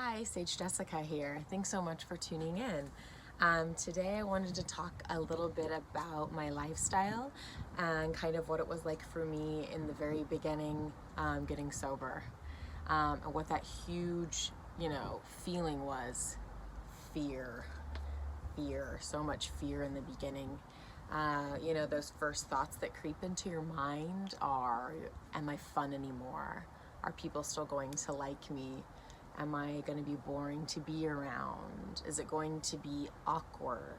Hi, Sage Jessica here. Thanks so much for tuning in. Today I wanted to talk a little bit about my lifestyle and kind of what it was like for me in the very beginning, getting sober, and what that huge, feeling was. Fear, fear, so much fear in the beginning. Those first thoughts that creep into your mind are, am I fun anymore? Are people still going to like me? Am I going to be boring to be around? Is it going to be awkward?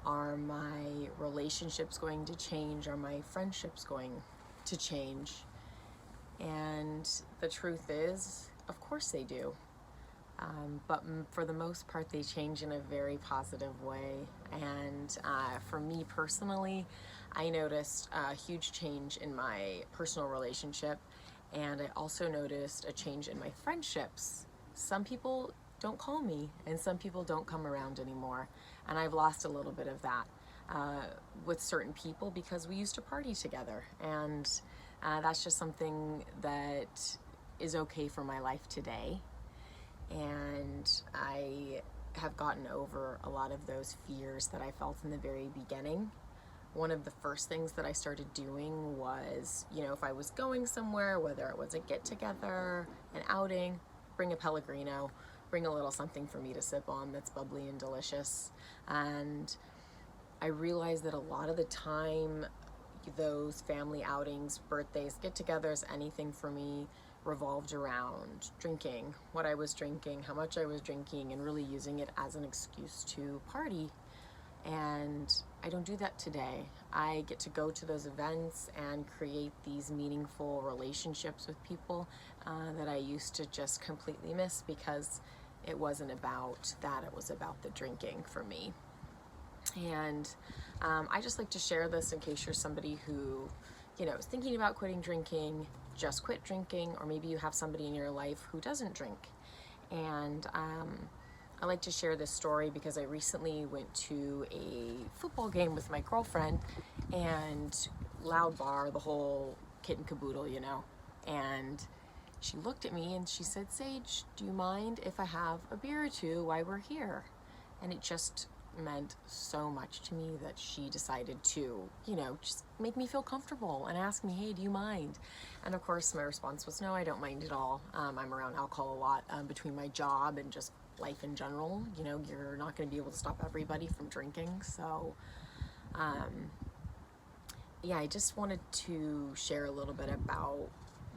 Are my relationships going to change? Are my friendships going to change? And the truth is, of course they do. But for the most part, they change in a very positive way. And for me personally, I noticed a huge change in my personal relationship. And I also noticed a change in my friendships. Some people don't call me, and some people don't come around anymore. And I've lost a little bit of that with certain people because we used to party together. And that's just something that is okay for my life today. And I have gotten over a lot of those fears that I felt in the very beginning. One of the first things that I started doing was, if I was going somewhere, whether it was a get together, an outing, bring a Pellegrino, bring a little something for me to sip on that's bubbly and delicious. And I realized that a lot of the time, those family outings, birthdays, get togethers, anything for me revolved around drinking, what I was drinking, how much I was drinking, and really using it as an excuse to party. And I don't do that today. I get to go to those events and create these meaningful relationships with people that I used to just completely miss because it wasn't about that, it was about the drinking for me. And I just like to share this in case you're somebody who, is thinking about quitting drinking, just quit drinking, or maybe you have somebody in your life who doesn't drink. And I like to share this story because I recently went to a football game with my girlfriend, and loud bar, the whole kit and caboodle, and she looked at me and she said, "Sage, do you mind if I have a beer or two while we're here?" And it just meant so much to me that she decided to, just make me feel comfortable and ask me, "Hey, do you mind?" And of course, my response was, "No, I don't mind at all. I'm around alcohol a lot between my job and just life in general. You're not going to be able to stop everybody from drinking." So, yeah, I just wanted to share a little bit about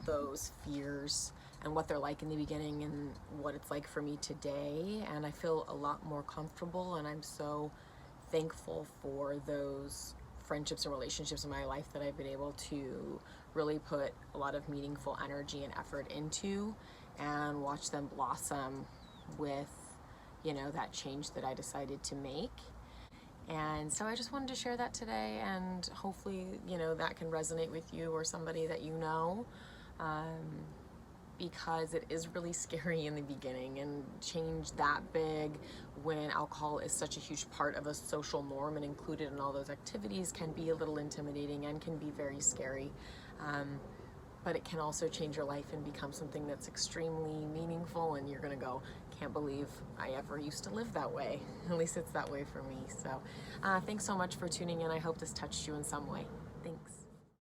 those fears and what they're like in the beginning and what it's like for me today. And I feel a lot more comfortable, and I'm so thankful for those friendships and relationships in my life that I've been able to really put a lot of meaningful energy and effort into and watch them blossom with, that change that I decided to make. And so I just wanted to share that today, and hopefully, that can resonate with you or somebody that you know. Because it is really scary in the beginning, and change that big when alcohol is such a huge part of a social norm and included in all those activities can be a little intimidating and can be very scary. But it can also change your life and become something that's extremely meaningful, and you're gonna go, "Can't believe I ever used to live that way." At least it's that way for me. So thanks so much for tuning in. I hope this touched you in some way. Thanks.